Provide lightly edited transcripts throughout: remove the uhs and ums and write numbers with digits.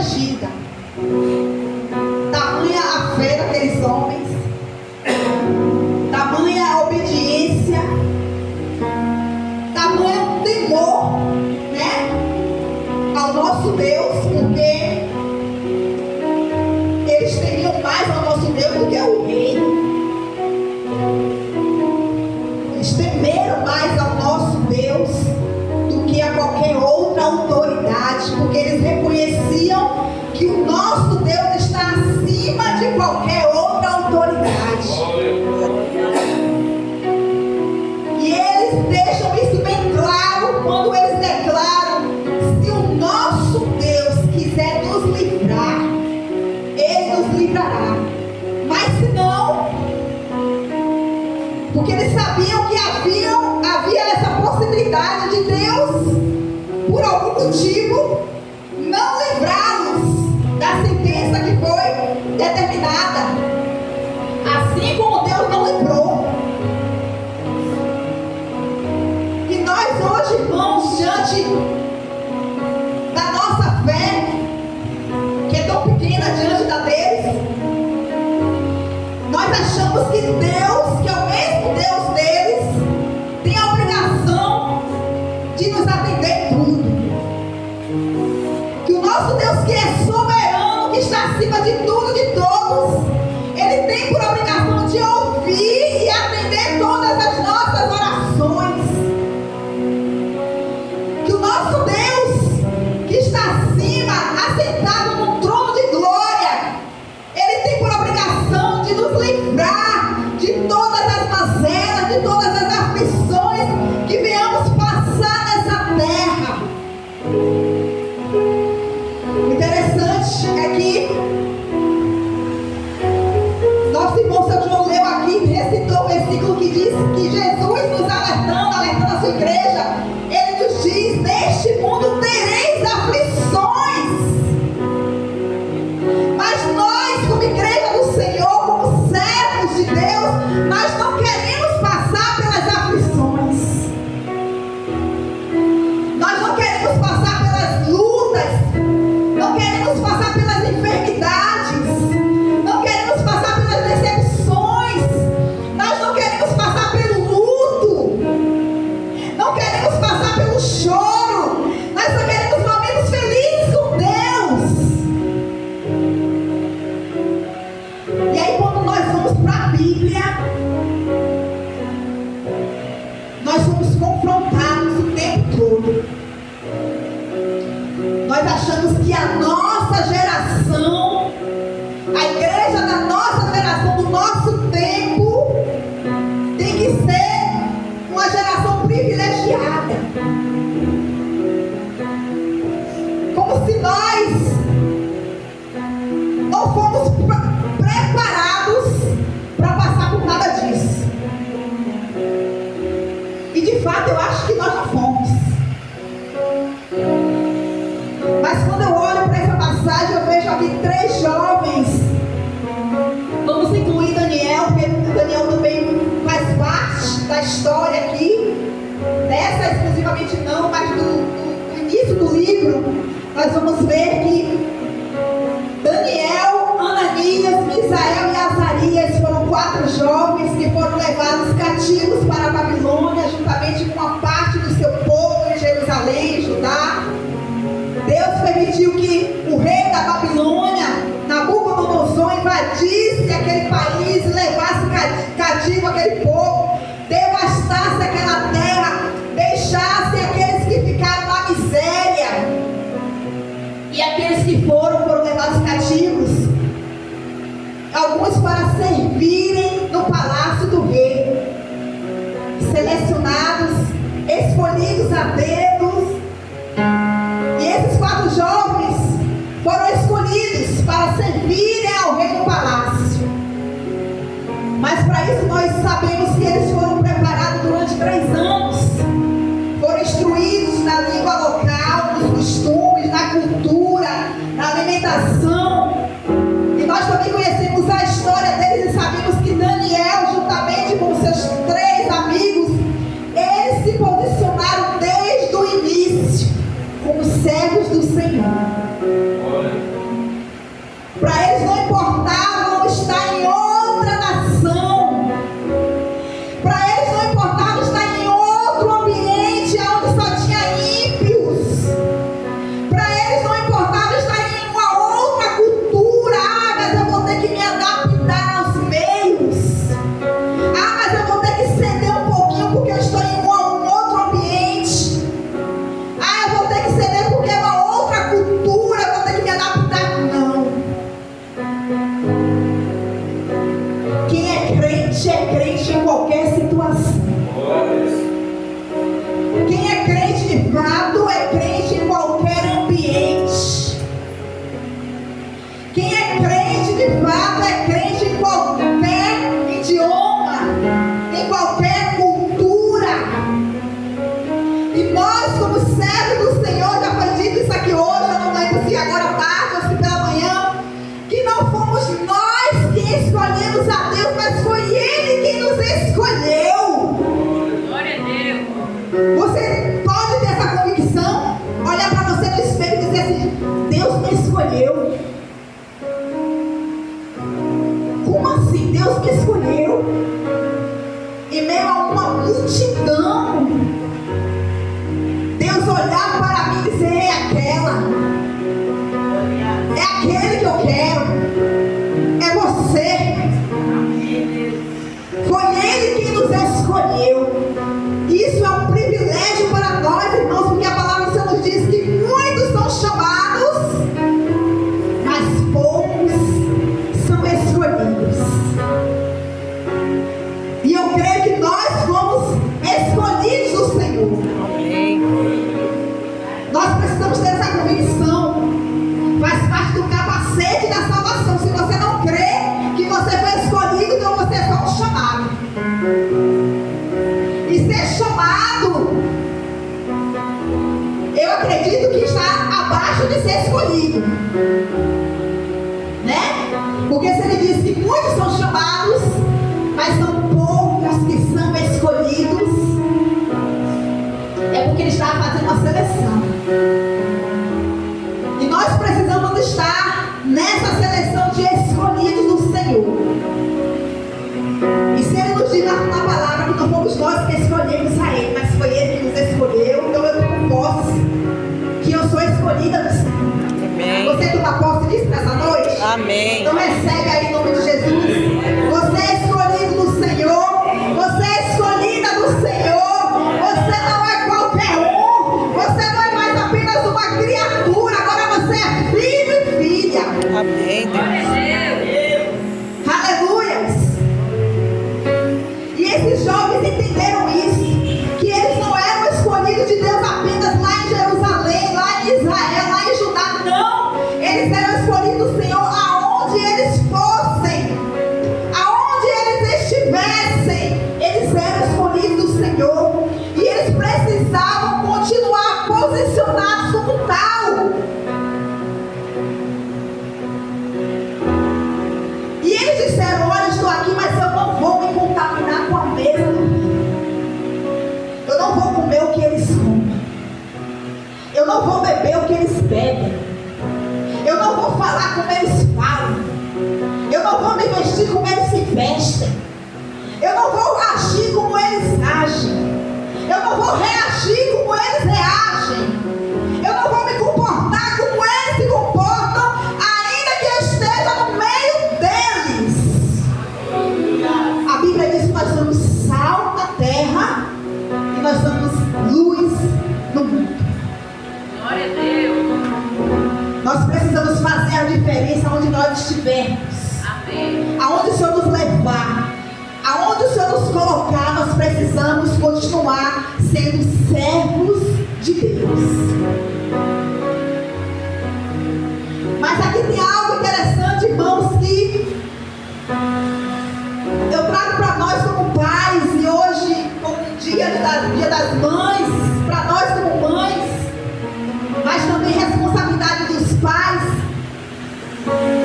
constrangida. Tamanha a fé daqueles homens, tamanha a obediência, tamanho o temor, né, ao nosso Deus, porque eles temiam mais ao nosso Deus do que ao rei. Eles temeram mais ao nosso Deus do que a qualquer outra autoridade, porque eles reconheciam que o nosso Deus está acima de qualquer outra autoridade. E eles deixam isso bem claro quando eles declaram: se o nosso Deus quiser nos livrar, Ele nos livrará. Mas se não, porque eles sabiam que havia essa possibilidade de Deus, por algum motivo, não livrá-los da sentença que foi determinada, assim como Deus não livrou. E nós hoje, irmãos, diante da nossa fé, que é tão pequena diante da deles, nós achamos que Deus, que é o mesmo Deus deles, tem a obrigação de nos atender tudo. Que o nosso Deus, que é soberano, que está acima de tudo, de todos, Ele tem por obrigação de ouvir e atender todas as nossas orações. Que o nosso Deus, que está acima, assentado no trono de glória, Ele tem por obrigação de nos livrar de todas as mazelas, de todas as aflições que venhamos passar nessa terra. O interessante é que nosso irmão São João leu aqui, recitou o versículo que diz que Jesus nos alertando a sua igreja, Ele nos diz: neste mundo tereis aflições. Mas nós, como igreja do Senhor, como servos de Deus, nós não queremos passar pelas aflições. Nós não queremos passar pelas lutas, não queremos passar pelas enfermidades, não queremos passar pelas decepções, nós não queremos passar pelo luto, não queremos passar pelo choro, nós só queremos momentos felizes com Deus. E aí, quando nós vamos para a Bíblia, nós somos confrontados o tempo todo. Nós achamos que a nossa geração, a igreja da nossa geração, do nosso tempo, tem que ser uma geração privilegiada. Como se nós não fomos preparados para passar por nada disso. E de fato eu acho que nós não fomos. Mas quando eu olho para essa passagem, eu vejo aqui 3 jovens. Vamos incluir Daniel, porque Daniel também faz parte da história aqui. Dessa exclusivamente não, mas do início do livro, nós vamos ver que Daniel, Ananias, Misael e Azarias foram 4 jovens que foram levados cativos para a Babilônia, juntamente com uma parte do seu povo em Jerusalém, Judá. Deus permitiu que o rei da Babilônia, Nabucodonosor, invadisse aquele país, levasse cativo aquele povo, devastasse aquela terra, deixasse aqueles que ficaram na miséria, e aqueles que foram levados cativos, alguns para servirem no palácio do rei, selecionados, escolhidos a dedos. E esses 4 jovens foram escolhidos para servirem ao rei no palácio. Mas para isso nós sabemos que eles foram preparados durante 3 anos. Foram instruídos na língua local, nos costumes, na cultura, na alimentação. E nós também conhecemos a história deles e sabemos que Daniel, juntamente com seus 3 amigos, eles se posicionaram desde o início como servos do Senhor. olhar para mim e dizer: é aquela, é aquele que eu quero, é você. Foi Ele quem nos escolheu. Isso é um privilégio para nós, irmãos, porque a palavra do Senhor nos diz que muitos são chamados, mas poucos são escolhidos. E eu creio que nós fomos escolhidos do Senhor. Nós precisamos ter essa convicção. Faz parte do capacete da salvação. Se você não crê que você foi escolhido, então você é só um chamado. E ser chamado, eu acredito que está abaixo de ser escolhido, né? Porque se ele diz que muitos são chamados, mas são poucos que são escolhidos, é porque ele está fazendo uma seleção. E nós precisamos estar nessa seleção de escolhidos do Senhor. E se ele nos diz na palavra que não fomos nós que escolhemos a Ele, mas foi Ele que nos escolheu, então eu tomo posse que eu sou escolhida do Senhor. Amém. Você toma posse disso nessa noite? Amém. Então recebe aí em nome de Jesus. Você é escolhido do Senhor. Você é escolhida do Senhor. Você não é qualquer um. Você não é mais apenas uma criatura. Agora você é filho e filha. Amém, Deus. Aleluias. E esses jovens entenderam isso, que eles não eram escolhidos de Deus apenas lá em Jerusalém, lá em Israel, lá em Judá. Não, eles eram escolhidos do Senhor aonde eles fossem, aonde eles estivessem. Eles eram escolhidos do Senhor e eles precisavam continuar posicionados como tal. E eles disseram: olha, estou aqui, mas eu não vou me contaminar com a mesa do rei. Eu não vou comer o que eles comem. Eu não vou beber o que eles bebem. Eu não vou falar como eles falam. Eu não vou me vestir como eles se vestem. Eu não vou agir como eles agem. Eu não vou reagir como eles reagem. Eu não vou me comportar como eles se comportam, ainda que eu esteja no meio deles. A Bíblia diz que nós somos sal na terra e nós somos luz no mundo. Glória a Deus. Nós precisamos fazer a diferença onde nós estivermos. Amém. Aonde o Senhor nos levar, aonde o Senhor nos colocar, nós precisamos continuar sendo servos de Deus. Mas aqui tem algo interessante, irmãos, que eu trago para nós como pais, e hoje, como dia das mães, para nós como mães, mas também responsabilidade dos pais,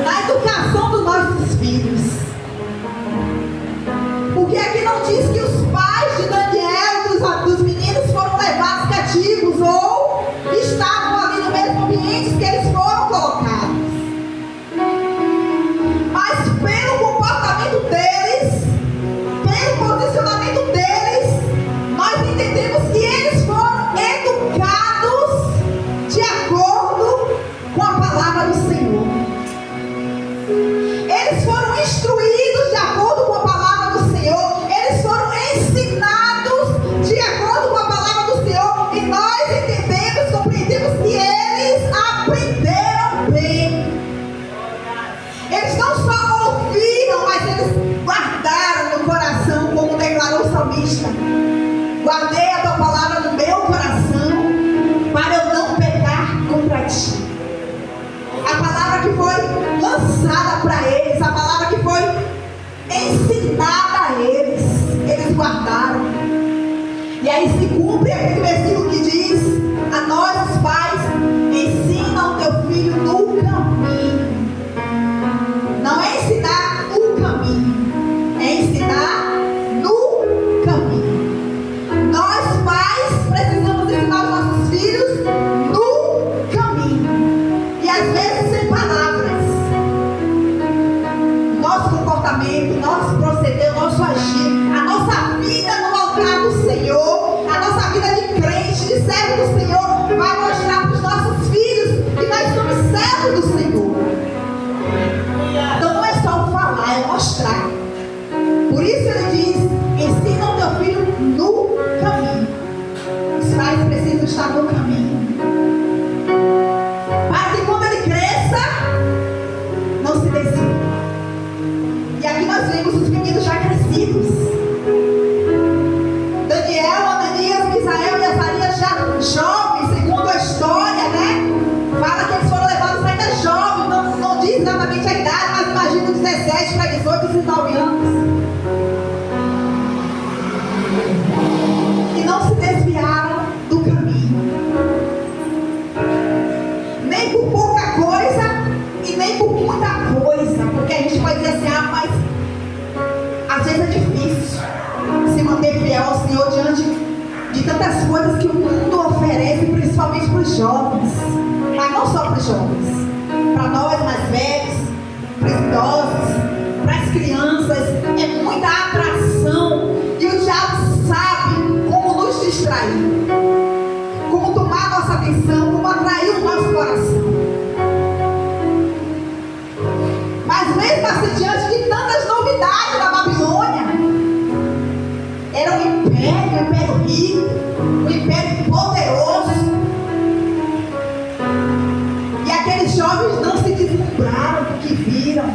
na educação dos nossos filhos. Porque aqui não diz que os pais de Daniel, dos meninos, foram levados cativos ou estavam tantas coisas que o mundo oferece, principalmente para os jovens, mas não só para os jovens, para nós mais velhos, para os idosos, para as crianças, é muita atração e o diabo sabe como nos distrair, como tomar nossa atenção, como atrair o nosso coração. Mas mesmo assim, diante de tantas novidades da Babilônia, era um império rico, um império poderoso. E aqueles jovens não se deslumbraram do que viram,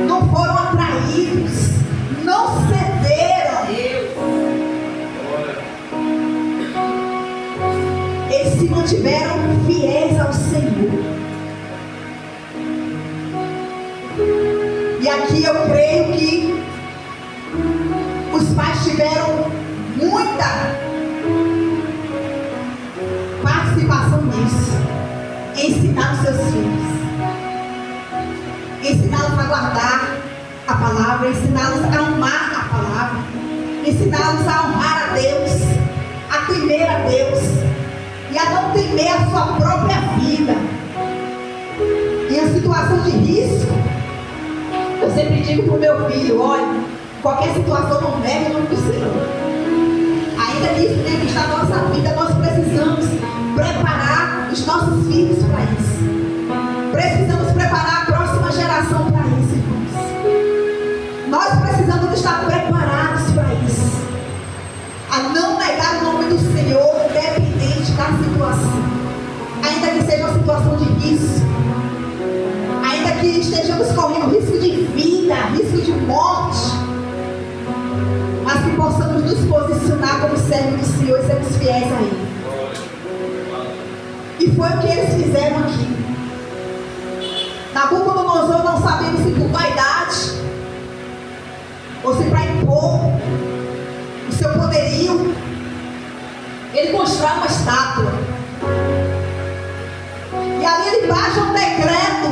não foram atraídos, não cederam. Eles se mantiveram fiéis ao Senhor. E aqui eu creio que os pais tiveram muita participação nisso, ensinar os seus filhos, ensiná-los a guardar a palavra, ensiná-los a amar a palavra, ensiná-los a honrar a Deus, a temer a Deus e a não temer a sua própria vida. Em uma situação de risco, eu sempre digo para o meu filho: olha, qualquer situação não nega o nome do Senhor. Ainda que isso tenha que estar na nossa vida, nós precisamos preparar os nossos filhos para isso. Precisamos preparar a próxima geração para isso, irmãos. Nós precisamos estar preparados para isso. A não negar o nome do Senhor, independente da situação. Ainda que seja uma situação de risco. Ainda que estejamos correndo risco de vida, risco de morte, mas que possamos nos posicionar como servos do Senhor e sermos fiéis a Ele. E foi o que eles fizeram aqui. Nabucodonosor, não sabemos se por vaidade ou se para impor o seu poderio, ele constrói uma estátua. E ali ele baixa um decreto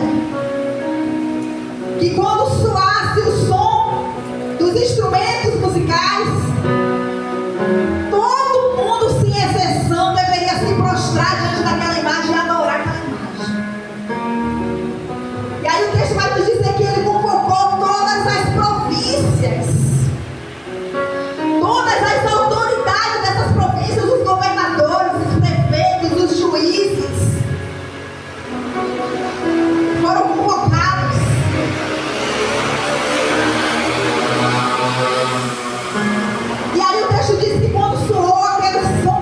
que quando soasse o som dos instrumentos musicais, todo mundo, sem exceção, deveria se prostrar diante daquela imagem e adorar aquela imagem. E aí o texto vai nos dizer que ele convocou todas as províncias, todas as autoridades dessas províncias, os governadores, os prefeitos, os juízes, foram convocados. E aí o texto diz que quando soou aquele som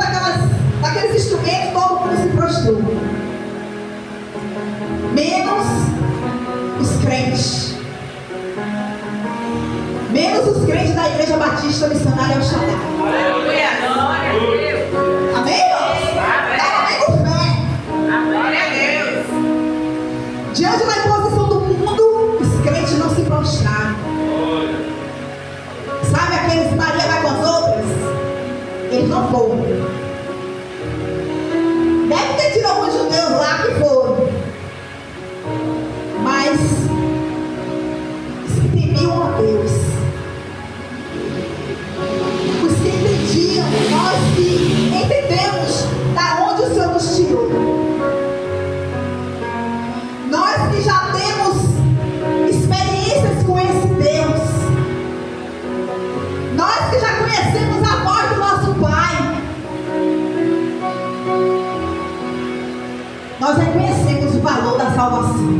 daqueles instrumentos, todo mundo se prostrou, menos os crentes, menos os crentes da Igreja Batista Missionária El Shaddai. Aleluia, glória a Deus. Amém, irmãos? Amém com fé. Glória a Deus. Diante da imposição do mundo, os crentes não se prostraram. Sabe aqueles Maria vai com as outras? Eles não foram. Deve ter tido alguns judeus lá que foram, mas os que temiam a Deus, os que entendiam, nós que entendemos da onde o Senhor nos tirou, nós que já temos experiências com esse Deus, nós que já conhecemos a voz do nosso Pai, nós reconhecemos o valor da salvação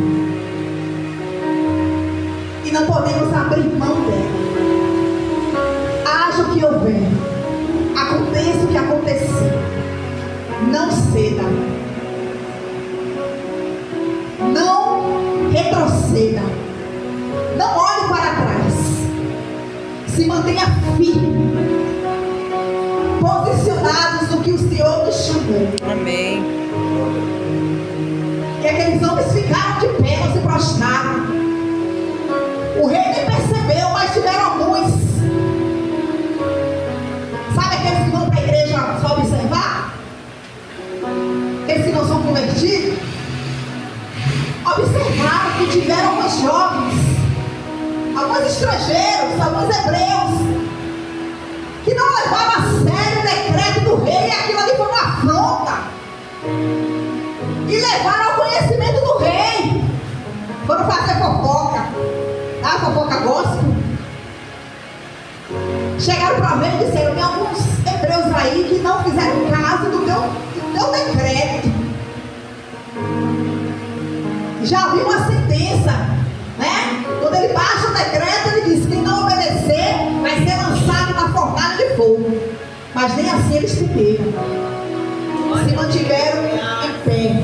e não podemos abrir mão dela. Haja o que houver, aconteça o que acontecer, não ceda, não retroceda, não olhe para trás, se mantenha firme, posicionados no que o Senhor nos chamou. Amém. E aqueles homens ficaram de pé, não se prostraram. O rei nem percebeu, mas tiveram alguns. Sabe aqueles que vão para a igreja só observar? Aqueles que não são convertidos? Observaram que tiveram alguns jovens, alguns estrangeiros, alguns hebreus, que não levavam a sério o decreto conhecimento do rei, aquilo ali foi uma afronta. E levaram ao conhecimento do rei. Foram fazer fofoca, tá? Fofoca gospel. Chegaram para o rei e disseram: tem alguns hebreus aí que não fizeram caso do teu decreto. Já havia uma sentença, né? Quando ele baixa o decreto, ele diz: quem não obedecer vai ser lançado na fornalha de fogo. Mas nem assim eles temeram, se mantiveram em pé,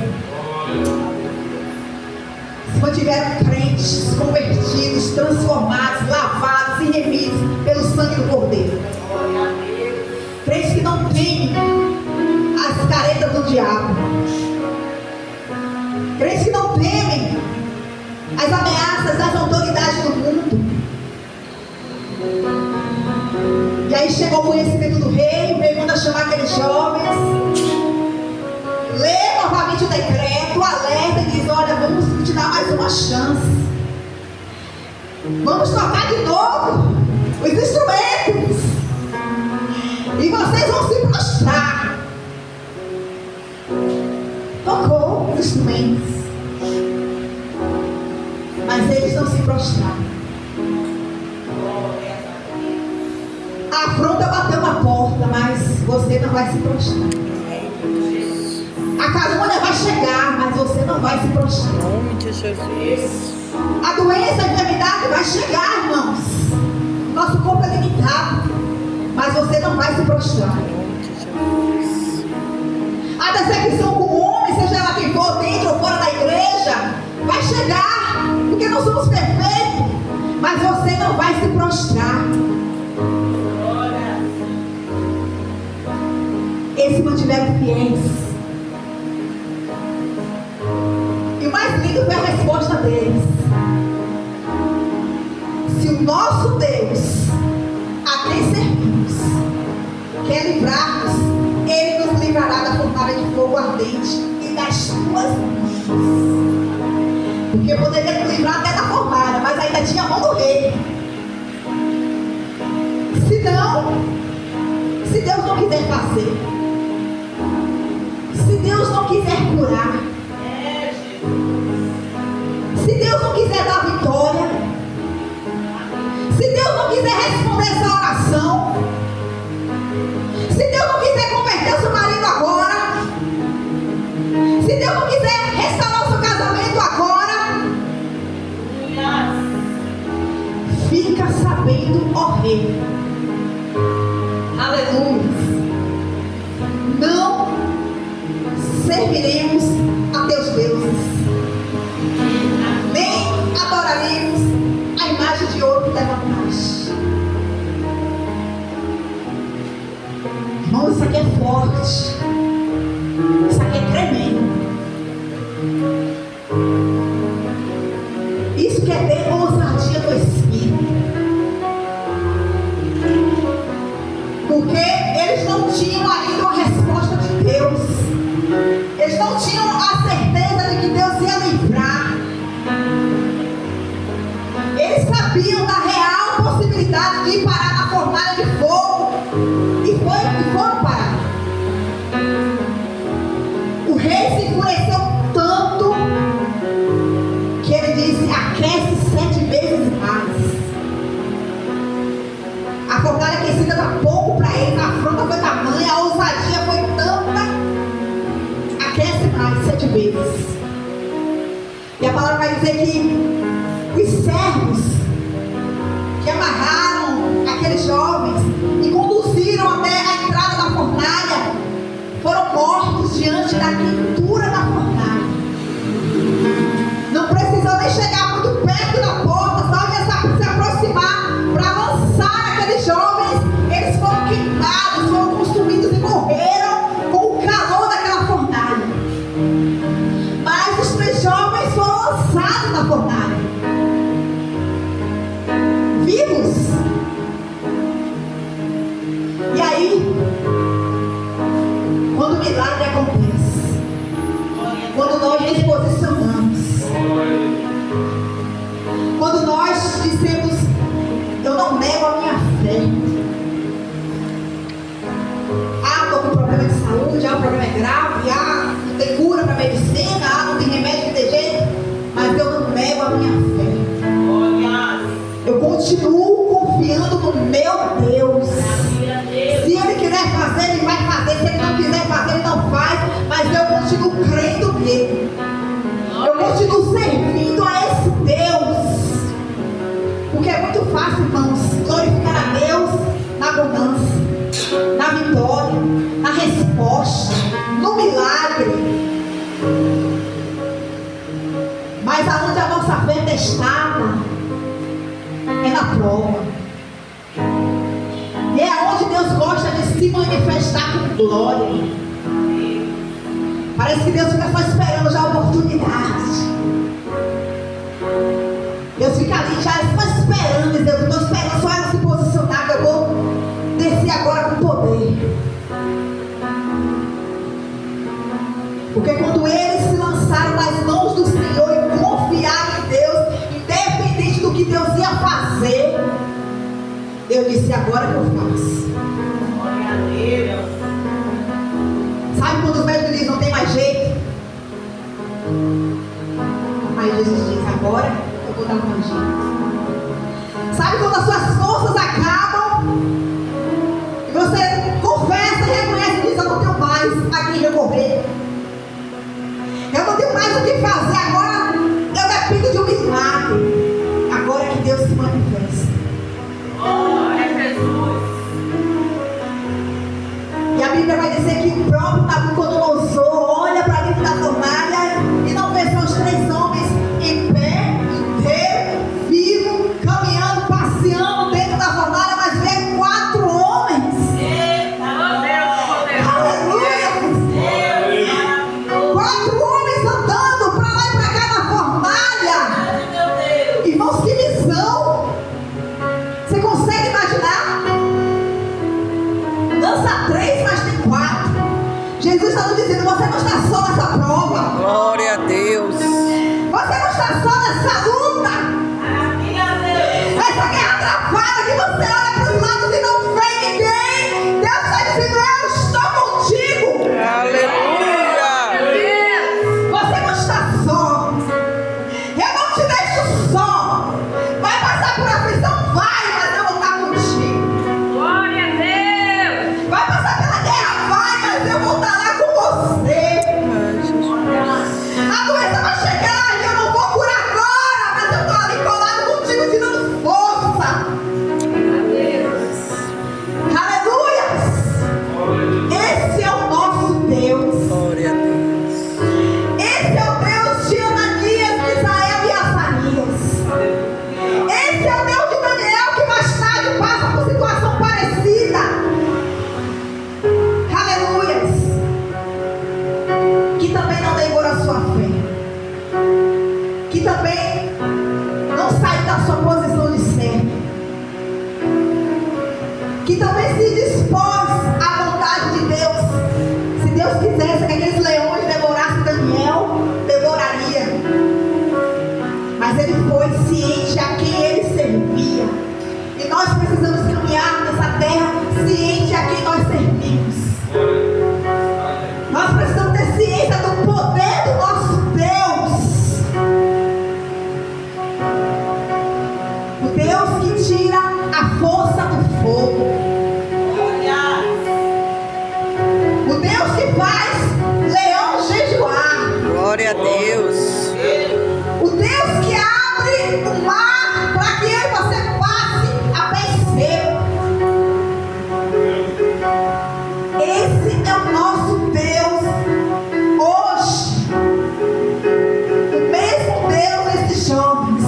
se mantiveram crentes, convertidos, transformados, lavados e remidos pelo sangue do Cordeiro. Crentes que não temem as caretas do diabo, crentes que não temem as ameaças das autoridades do mundo. E aí chegou o conhecimento do rei. O rei manda chamar aqueles jovens, lê novamente o decreto, alerta e diz: olha, vamos te dar mais uma chance, vamos tocar de novo os instrumentos e vocês vão se prostrar. Tocou os instrumentos, mas eles não se prostraram. A afronta bateu na porta, mas você não vai se prostrar. A calúnia vai chegar, mas você não vai se prostrar. Em nome de Jesus. A doença, a enfermidade vai chegar, irmãos. Nosso corpo é limitado, mas você não vai se prostrar. Em nome de Jesus. A decepção com o homem, seja ela quem for, dentro ou fora da igreja, vai chegar, porque não somos perfeitos, mas você não vai se prostrar. Eles se mantiveram fiéis. E o mais lindo foi a resposta deles: se o nosso Deus, a quem servimos, quer livrar-nos, Ele nos livrará da fornalha de fogo ardente e das tuas mãos. Porque poderia nos livrar até da fornalha, mas ainda tinha a mão do rei. Se Deus não quiser fazer, se Deus não quiser curar, se Deus não quiser dar vitória, se Deus não quiser responder essa oração, se Deus não quiser converter o seu marido agora, se Deus não quiser restaurar o seu casamento agora, fica sabendo, ó rei, aleluia, não serviremos a teus deuses, nem adoraremos a imagem de ouro que levantaste. Irmãos, isso aqui é forte, isso aqui é tremendo. Isso quer ver ousadia do Espírito, porque eles não tinham ainda uma resposta de Deus. Eles não tinham a certeza de que Deus ia livrar. Eles sabiam da real possibilidade de ir parar na fornalha de fogo. E foram parar. O rei se enfureceu tanto que ele disse: aquece 7 vezes mais. A fornalha aquecida dá pouco para ele. A afronta foi tamanha, a ousadia foi tanta. Aquece mais 7 vezes. E a palavra vai dizer que os servos que amarraram aqueles jovens e conduziram até a entrada da fornalha foram mortos diante da quentura da fornalha. Não precisou nem chegar muito perto da porta, só se aproximar para lançar aqueles jovens. Eles foram queimados, foram consumidos e morreram com o calor daquela fornalha. Mas os 3 jovens foram lançados na fornalha, vivos. E aí, quando o milagre acontece, grave, não tem cura para medicina, não tem remédio que dê jeito, mas eu não nego a minha fé. Eu continuo confiando no meu Deus. Se Ele quiser fazer, Ele vai fazer. Se Ele não quiser fazer, Ele não faz. Mas eu continuo crendo nele. Eu continuo servindo a esse Deus. Porque é muito fácil, irmãos, glorificar a Deus na abundância, na vitória, na resposta, no milagre. Mas aonde a nossa fé é testada é na prova. E é onde Deus gosta de se manifestar com glória. Parece que Deus fica só esperando já a oportunidade. Deus fica ali já só esperando. Deus, eu estou esperando só ela se posicionar, que eu vou descer agora com poder. Porque quando eles se lançaram nas mãos do Senhor e confiaram em Deus, independente do que Deus ia fazer, eu disse, agora que eu faço. Sabe quando os médicos dizem, não tem mais jeito? Aí Jesus diz, agora eu vou dar um jeito. Sabe quando as suas forças acabam e você confessa e reconhece e diz, eu não tenho mais a quem recorrer. Eu não tenho mais o que fazer, agora eu dependo de um milagre. Agora é que Deus se manifesta. E a Bíblia vai dizer que o próprio Nabucodonosor olha para dentro da fornalha e não vê só os 3 homens em pé, inteiro, vivo, caminhando, passeando dentro da fornalha, mas vê 4 homens. Aleluia! 4 homens andando para lá e para cá na fornalha. Irmãos, que visão! Você consegue imaginar? Dança 3, mas tem 4. Jesus está nos dizendo, você não está só nessa prova. Glória a Deus. Você não está só nessa luta. Essa guerra travada que você olha para os lados e não vê ninguém. Deus está dizendo, eu estou contigo. Aleluia. Você não está só. Eu não te deixo só. Vai passar por aflição? Vai, mas eu vou estar contigo. Vai passar pela guerra? Vai, mas eu vou estar lá com você. A doença vai chegar e eu não vou curar agora, mas eu estou ali colado contigo, te dando força. Aleluia! Esse é o nosso Deus. Glória a Deus. Esse é o Deus de Ananias, Misael e Azarias. Esse é o Deus de Daniel, que mais tarde passa por situação parecida. Aleluia! Que também não negou a sua fé. Que também não saiu da sua posição de servo. Que também se dispôs à vontade de Deus. Se Deus quisesse que aqueles leões devorassem Daniel, devoraria. Mas ele foi ciente a quem ele servia. E nós precisamos caminhar nessa terra ciente a quem nós servimos. Nós precisamos ter ciência do poder do nosso Deus. O Deus que tira a força do fogo. O Deus que faz leão jejuar. Glória a Deus. O Deus que abre o mar para que eu e você passe a pé seco. Esse é o nosso Deus hoje. O mesmo Deus desses jovens,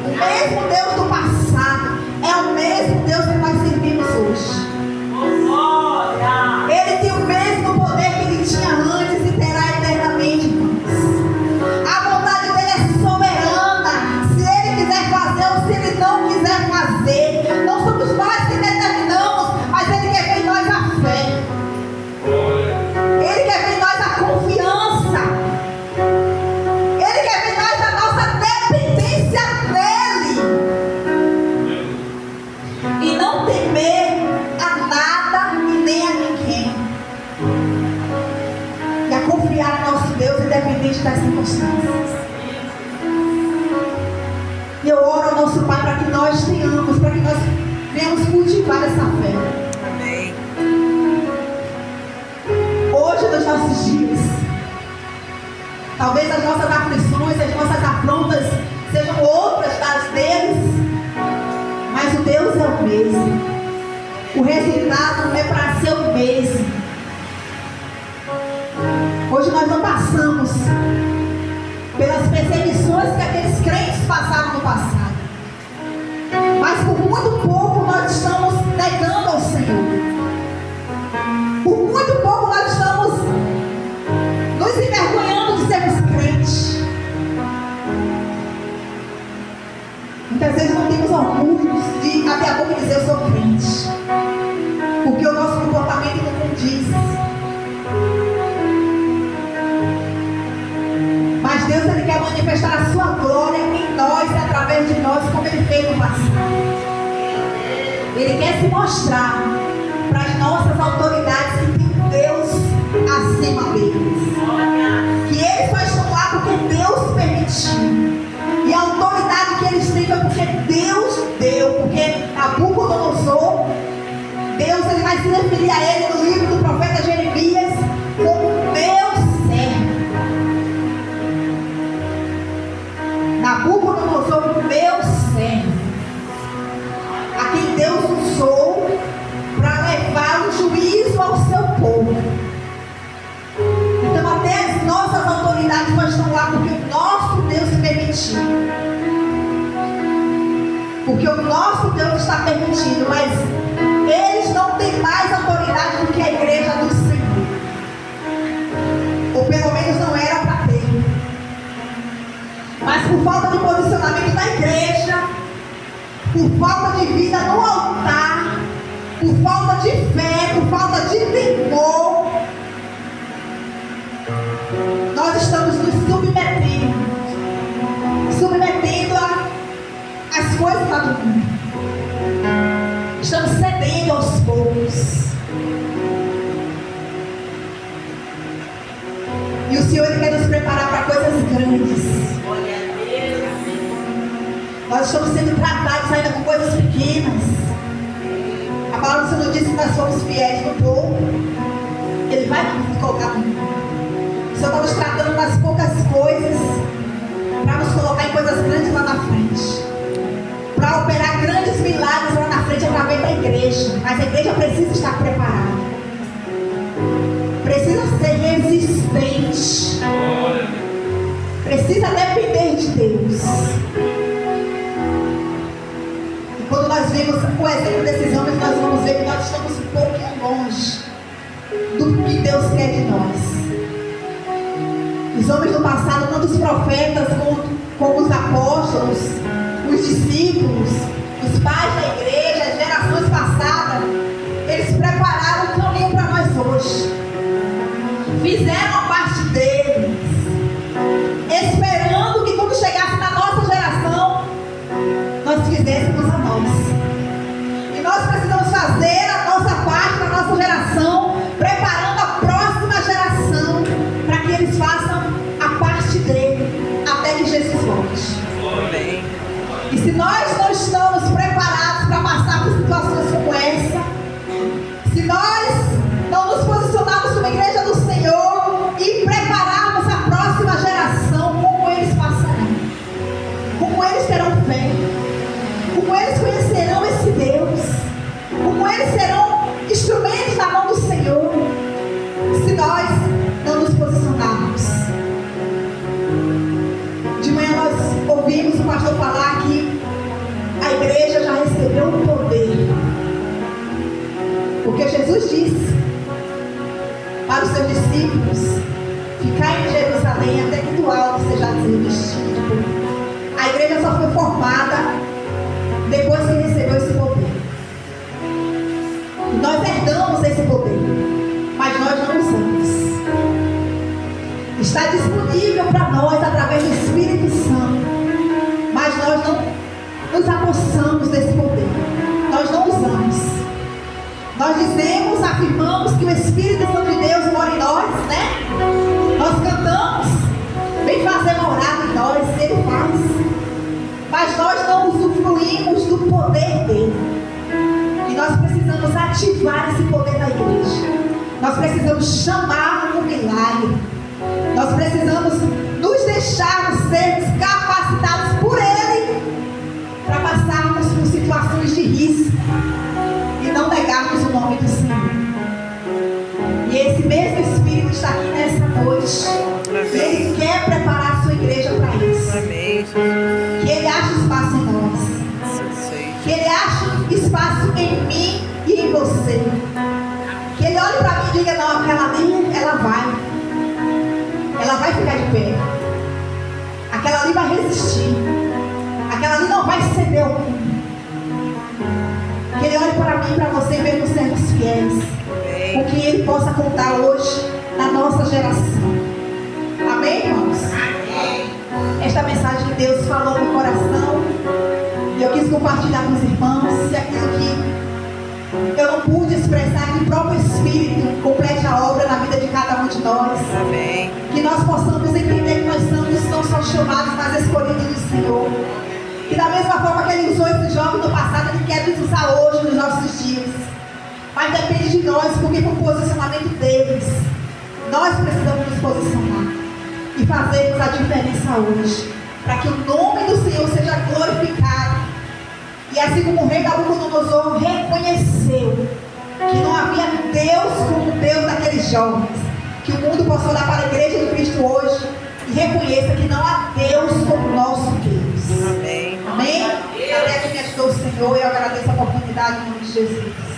o mesmo Deus do passado, é o mesmo Deus que nós servimos hoje. Ele tem o mesmo poder que ele tinha antes e terá eternamente, irmãos. independente das circunstâncias. E eu oro ao nosso Pai para que nós tenhamos, para que nós venhamos cultivar essa fé. Amém. Hoje, nos nossos dias, talvez as nossas aflições, as nossas afrontas sejam outras das deles, mas o Deus é o mesmo. O resultado é para ser o mesmo. Hoje nós não passamos pelas perseguições que aqueles crentes passaram no passado, mas por muito pouco nós estamos negando ao Senhor. Por muito pouco nós estamos nos envergonhando de sermos crentes. Muitas vezes não temos orgulho de abrir a boca e dizer eu sou crente, porque o nosso comportamento não condiz. Mas Deus, Ele quer manifestar a sua glória em nós e através de nós, como Ele fez no passado. Ele quer se mostrar para as nossas autoridades que tem um Deus acima deles, que eles só estão lá porque Deus permitiu, e a autoridade que eles têm foi porque Deus deu, porque Nabucodonosor, Deus, Ele vai se referir a ele no livro do profeta Jeremias como meu servo. Nabucodonosor, meu servo, a quem Deus usou para levar o juízo ao seu povo. Então até as nossas autoridades só estão lá porque o nosso Deus permitiu. Porque o nosso Deus está permitindo, mas eles não têm mais autoridade do que a igreja do Senhor. Ou pelo menos não era para ter. Mas por falta de posicionamento da igreja, por falta de vida no altar, por falta de fé, por falta de temor, nós estamos nos submetendo às coisas lá do mundo. Estamos cedendo aos poucos. E o Senhor, Ele quer nos preparar para coisas grandes. Nós estamos sendo tratados ainda com coisas pequenas. A palavra do Senhor diz que nós somos fiéis no pouco, Ele vai nos colocar no mundo. O Senhor está nos tratando das poucas coisas para nos colocar em coisas grandes lá na frente, para operar grandes milagres lá na frente através da igreja. Mas a igreja precisa estar preparada, precisa ser resistente, precisa depender de Deus. E quando nós vemos o exemplo desses homens, nós vamos ver que nós estamos um pouquinho longe do que Deus quer de nós. Os homens do passado, tanto os profetas como os apóstolos, os discípulos, os pais da igreja, as gerações passadas, eles prepararam o caminho para nós hoje. Fizeram a parte deles, esperando que quando chegasse na nossa geração, nós fizéssemos a nossa. E nós precisamos fazer a nossa parte na nossa geração, preparando a próxima geração para que eles façam a parte dele até que Jesus volte. Amém. E se nós não estamos preparados para passar por situações como essa, se nós não nos posicionarmos como igreja do Senhor e prepararmos a próxima geração, como eles passarão, como eles terão fé, como eles conhecerão esse Deus, como eles serão instrumentos na mão do Senhor, se nós não nos posicionarmos. De manhã nós ouvimos o pastor falar que a igreja já recebeu o poder, porque Jesus disse para os seus discípulos: ficai em Jerusalém até que do alto seja revestido. A igreja só foi formada depois que recebeu esse poder. Nós herdamos esse poder, mas nós não usamos. Está disponível para nós através do Espírito Santo, mas nós não nos apossamos desse poder. Nós não usamos. Nós dizemos, afirmamos que o Espírito Santo de Deus mora em nós, né? Nós cantamos, precisamos ativar esse poder da igreja. Nós precisamos chamar um milagre. Nós precisamos nos deixar sermos capacitados por Ele para passarmos por situações de risco e não negarmos o nome do Senhor. E esse mesmo Espírito está aqui nessa noite. E Ele quer preparar a sua igreja para isso. Amém. Que Ele ache espaço em nós. Que Ele ache espaço em mim e em você. Que Ele olhe para mim e diga: não, aquela ali, ela vai ficar de pé. Aquela ali vai resistir. Aquela ali não vai ceder ao mundo. Que Ele olhe para mim e para você e veja os servos fiéis, com quem Ele possa contar hoje na nossa geração. Amém, irmãos? Amém. Esta mensagem de Deus falou no coração e eu quis compartilhar com os irmãos, e aquilo que eu não pude expressar, que o próprio Espírito complete a obra na vida de cada um de nós. Amém. Que nós possamos entender que nós somos não só chamados, mas escolhidos do Senhor. Que da mesma forma que Ele usou esse jovem no passado, Ele quer nos usar hoje nos nossos dias. Mas depende de nós, porque com o posicionamento deles, nós precisamos nos posicionar e fazermos a diferença hoje, para que o nome do Senhor seja glorificado. E assim como o rei Nabucodonosor reconheceu que não havia Deus como o Deus daqueles jovens, que o mundo possa olhar para a igreja de Cristo hoje e reconheça que não há Deus como o nosso Deus. Amém. Amém? Até que me ajudou o Senhor, e eu agradeço a oportunidade em nome de Jesus.